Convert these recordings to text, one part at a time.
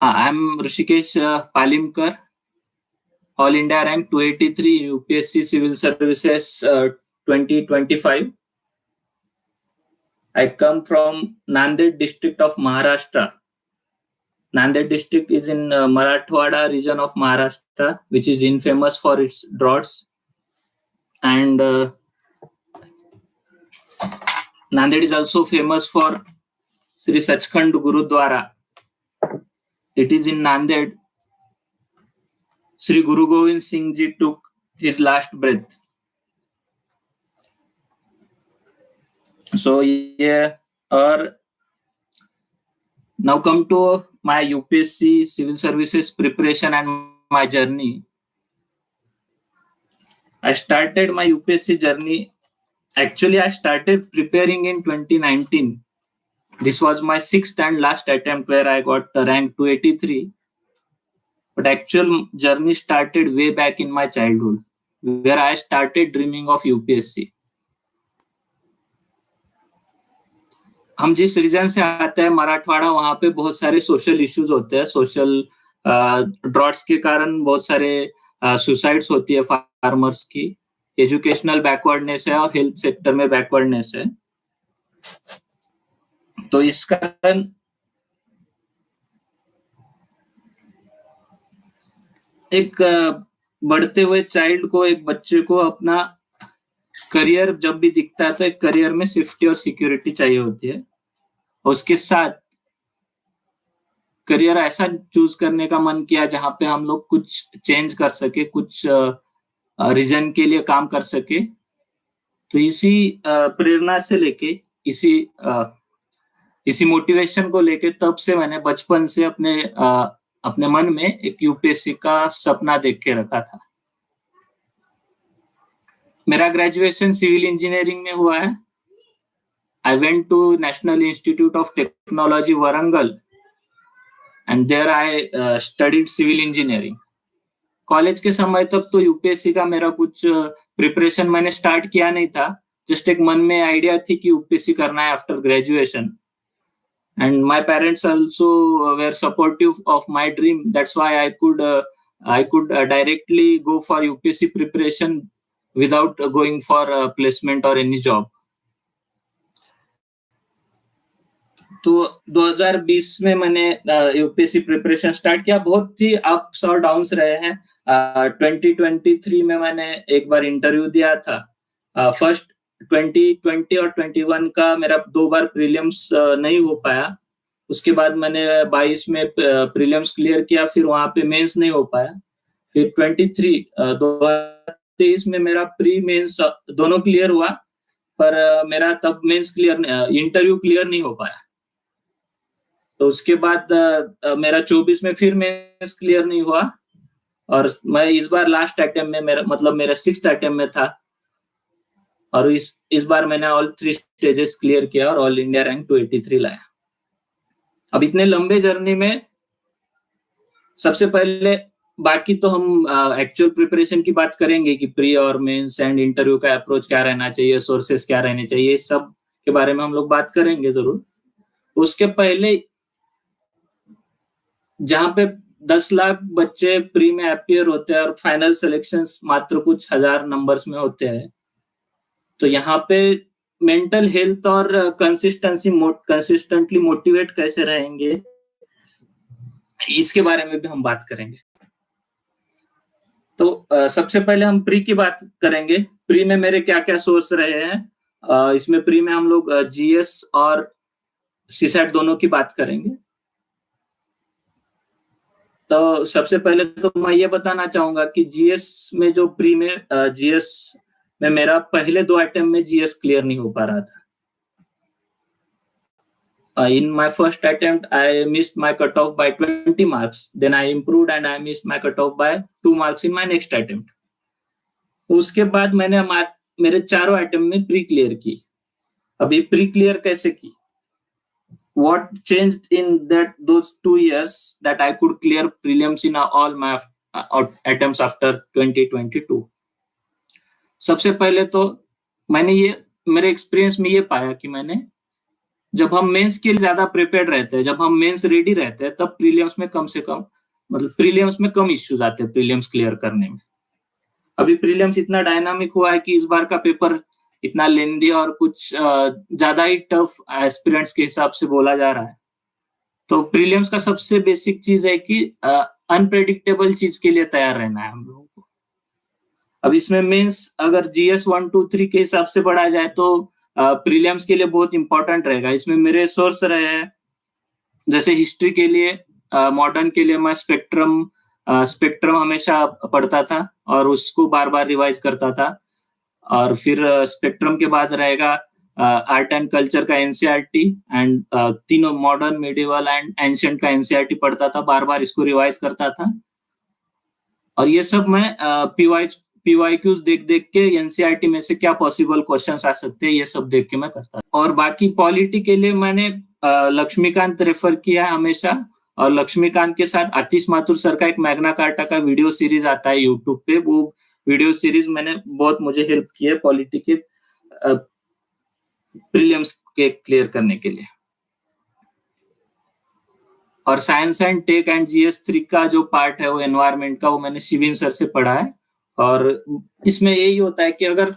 I'm Rishikesh Palimkar, All India rank 283, UPSC Civil Services 2025. I come from Nanded district of Maharashtra. Nanded district is in Marathwada region of Maharashtra, which is infamous for its droughts. And Nanded is also famous for Sri Sachkhand Gurudwara. It is in Nanded. Sri Guru Gobind Singh Ji took his last breath. So yeah, or now come to my UPSC Civil Services preparation and my journey. I started my UPSC journey. Actually, I started preparing in 2019. This was my sixth and last attempt where I got rank 283. But actual journey started way back in my childhood, where I started dreaming of UPSC. हम जिस reason से आते हैं मराठवाड़ा, वहां पे बहुत सारे social issues होते हैं. सोशल ड्रॉट्स के कारण बहुत सारे सुसाइड्स होती है फार्मर्स की. एजुकेशनल बैकवर्डनेस है और हेल्थ सेक्टर में बैकवर्डनेस है. तो इस कारण एक बढ़ते हुए चाइल्ड को, एक बच्चे को अपना करियर जब भी दिखता है तो एक करियर में सेफ्टी और सिक्योरिटी चाहिए होती है. उसके साथ करियर ऐसा चूज करने का मन किया जहां पे हम लोग कुछ चेंज कर सके, कुछ रीजन के लिए काम कर सके. तो इसी प्रेरणा से लेके, इसी मोटिवेशन को लेके तब से मैंने बचपन से अपने मन में एक यूपीएससी का सपना देख के रखा था. मेरा ग्रेजुएशन सिविल इंजीनियरिंग में हुआ है. I went to National Institute of Technology, Warangal, and there I studied civil engineering. College के समय तक तो यूपीएससी का मेरा कुछ प्रिपरेशन मैंने स्टार्ट किया नहीं था. जस्ट एक मन में आइडिया थी कि यूपीएससी करना है after graduation. And my parents also were supportive of my dream. That's why I could directly go for UPSC preparation without going for placement or any job. तो 2020 में मैंने यूपीएससी प्रिपरेशन स्टार्ट किया. बहुत ही ups और downs रहे हैं. 2023 में मैंने एक बार इंटरव्यू दिया था. फर्स्ट 2020 और 21 का मेरा 2 बार प्रीलिम्स नहीं हो पाया. उसके बाद मैंने 22 में प्रीलिम्स क्लियर किया, फिर वहां पे मेंस नहीं हो पाया. फिर 2023 में मेरा प्री मेंस दोनों क्लियर हुआ, पर मेरा तब मेंस इंटरव्यू क्लियर नहीं हो पाया. तो उसके बाद मेरा 24 में फिर मेंस क्लियर नहीं हुआ, और मैं इस बार लास्ट अटेम्प्ट में मेरा 6th अटेम्प्ट में था, और इस बार मैंने ऑल 3 स्टेजेस क्लियर किया और ऑल इंडिया रैंक 283 लाया. अब इतने लंबे जर्नी में सबसे पहले, बाकी तो हम एक्चुअल प्रिपरेशन की बात करेंगे कि प्री और मेंस एंड इंटरव्यू का अप्रोच क्या रहना चाहिए, सोर्सेस क्या रहने चाहिए, इस सब के बारे में हम लोग बात करेंगे जरूर. उसके पहले, जहां पे 10 लाख बच्चे प्री में अपियर होते हैं और फाइनल सिलेक्शंस मात्र कुछ हजार नंबर्स में होते हैं, तो यहाँ पे मेंटल हेल्थ और कंसिस्टेंटली मोटिवेट कैसे रहेंगे, इसके बारे में भी हम बात करेंगे. तो सबसे पहले हम प्री की बात करेंगे. प्री में मेरे क्या क्या सोर्स रहे हैं. इसमें प्री में हम लोग जीएस और सीसैट दोनों की बात करेंगे. तो सबसे पहले तो मैं ये बताना चाहूंगा कि जीएस में जो प्री में जीएस में मेरा पहले 2 अटेम्प्ट में जीएस क्लियर नहीं हो पा रहा था. In my first attempt, I missed my cutoff by 20 marks. Then I improved and I missed my cutoff by 2 marks in my next attempt. उसके बाद मैंने मेरे चारों अटेम्प्ट में प्री क्लियर की. अभी प्री क्लियर कैसे की? What changed in those 2 years that I could clear prelims in all my attempts after 2022? सबसे पहले तो मैंने मेरे एक्सपीरियंस में ये पाया कि मैंने जब हम मेंस के लिए ज्यादा प्रिपेयर्ड रहते हैं, जब हम मेंस रेडी रहते हैं, तब प्रीलिम्स में कम से कम मतलब प्रीलिम्स में कम इश्यूज आते हैं प्रीलिम्स क्लियर करने में। अभी प्रीलिम्स इतना डायनामिक हुआ है कि इस बार का पेपर इतना लेंदी और कुछ ज्यादा ही टफ एस्पिरेंट्स के हिसाब से बोला जा रहा है। तो प्रीलिम्स का सबसे बेसिक चीज है कि अनप्रेडिक्टेबल चीज के लिए तैयार रहना है हम लोगों को। अब इसमें मेंस अगर जीएस 1, 2, 3 के हिसाब से पढ़ा जाए तो प्रीलिम्स के लिए बहुत इंपॉर्टेंट रहेगा। इसमें मेरे सोर्स रहे हैं, जैसे हिस्ट्री के लिए, मॉडर्न के लिए मैं स्पेक्ट्रम हमेशा पढ़ता था और उसको बार बार रिवाइज करता था। और फिर स्पेक्ट्रम के बाद रहेगा आर्ट एंड कल्चर का एनसीईआरटी एंड तीनों मॉडर्न, मिडिवल एंड एंशिएंट का एनसीईआरटी पढ़ता था, बार बार इसको रिवाइज करता था। और ये सब मैं पीवाईक्यूज देख देख के एनसीईआरटी में से क्या पॉसिबल क्वेश्चंस आ सकते हैं ये सब देख के मैं करता था। और बाकी पॉलिटी के लिए मैंने लक्ष्मीकांत रेफर किया है हमेशा, और लक्ष्मीकांत के साथ आतिश माथुर सर का एक मैग्ना कार्टा का वीडियो सीरीज आता है यूट्यूब पे, वो वीडियो सीरीज मैंने बहुत मुझे हेल्प की है पॉलिटी के प्रीलिम्स के क्लियर करने के लिए। और science and tech and GS 3 का जो पार्ट है वो एनवायरमेंट का, वो मैंने शिविन सर से पढ़ा है। और इसमें यही होता है कि अगर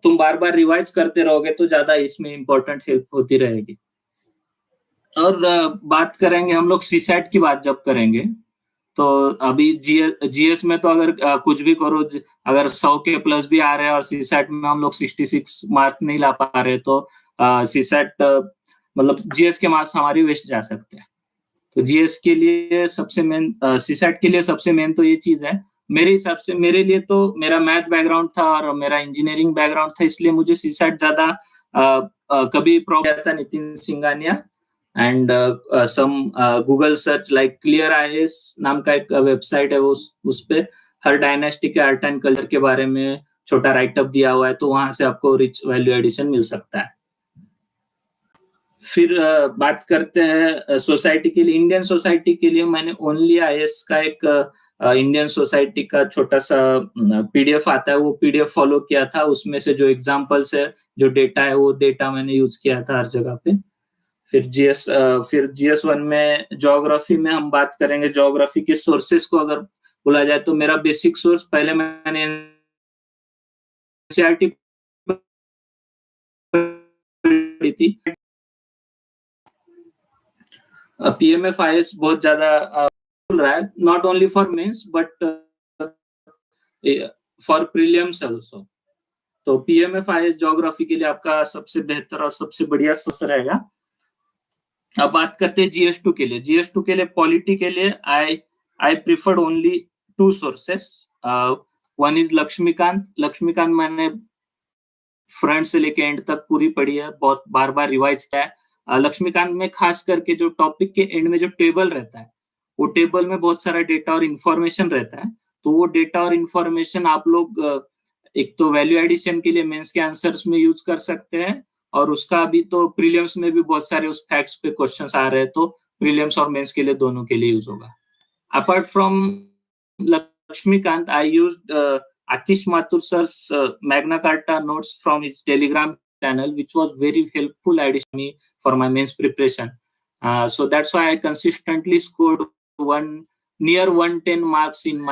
तुम बार बार रिवाइज करते रहोगे तो ज्यादा इसमें इंपॉर्टेंट हेल्प होती रहेगी। और बात करेंगे हम लोग सीसैट की बात जब करेंगे तो अभी जीएस में तो अगर कुछ भी करो, अगर 100 के प्लस भी आ रहे हैं और सीसैट में हम लोग 66 मार्क नहीं ला पा रहे तो सीसैट मतलब जीएस के मार्क्स हमारी वेस्ट जा सकते हैं। तो जीएस के लिए सबसे मेन, सीसैट के लिए सबसे मेन तो ये चीज है मेरे हिसाब से। मेरे लिए तो मेरा मैथ बैकग्राउंड था और मेरा इंजीनियरिंग बैकग्राउंड था, इसलिए मुझे सीसैट ज्यादा कभी प्रॉब्लम था। Nitin Singhania and some Google search like clear IAS नाम का एक वेबसाइट है, वो उस पे हर डायनेस्टी के आर्ट एंड कल्चर के बारे में छोटा राइटअप दिया हुआ है, तो वहां से आपको रिच वैल्यू एडिशन मिल सकता है। फिर बात करते हैं सोसाइटी के लिए। इंडियन सोसाइटी के लिए मैंने ओनली आईएएस का एक इंडियन सोसाइटी का छोटा सा पीडीएफ आता है, वो पीडीएफ फॉलो किया था। उसमें से जो एग्जांपल्स है, जो डेटा है, वो डेटा मैंने यूज किया था हर जगह पे। फिर जीएस 1 में ज्योग्राफी में हम बात करेंगे। ज्योग्राफी के सोर्सेस को अगर बोला जाए तो मेरा बेसिक सोर्स पहले मैंने एनसीईआरटी पढ़ी थी। पीएमएफआईएस बहुत ज्यादा बोल रहा है, not only for mains but for prelims also. तो पीएमएफआईएस ज्योग्राफी के लिए आपका सबसे बेहतर और सबसे बढ़िया सोर्स रहेगा। अब बात करते हैं जीएस2 के लिए। जीएस2 के लिए पॉलिटी के लिए I preferred only 2 sources. One is Lakshmikant मैंने फ्रंट से लेके एंड तक पूरी पढ़ी है, बहुत बार बार रिवाइज किया है। लक्ष्मीकांत में खास करके जो टॉपिक के एंड में जो टेबल रहता है, वो टेबल में बहुत सारा डेटा और इंफॉर्मेशन रहता है। तो वो डेटा और इंफॉर्मेशन आप लोग एक तो वैल्यू एडिशन के लिए मेंस के आंसर्स में यूज कर सकते हैं, और उसका अभी तो प्रीलिम्स में भी बहुत सारे उस फैक्ट्स पे क्वेश्चंस आ रहे हैं, तो प्रीलिम्स और मेंस के लिए दोनों के लिए यूज होगा। Apart from Laxmikant, I used Atish Mathur sir's Magna Carta notes from his Telegram channel, which was very helpful addition me for my mains preparation. So that's why I consistently scored near 110 marks in my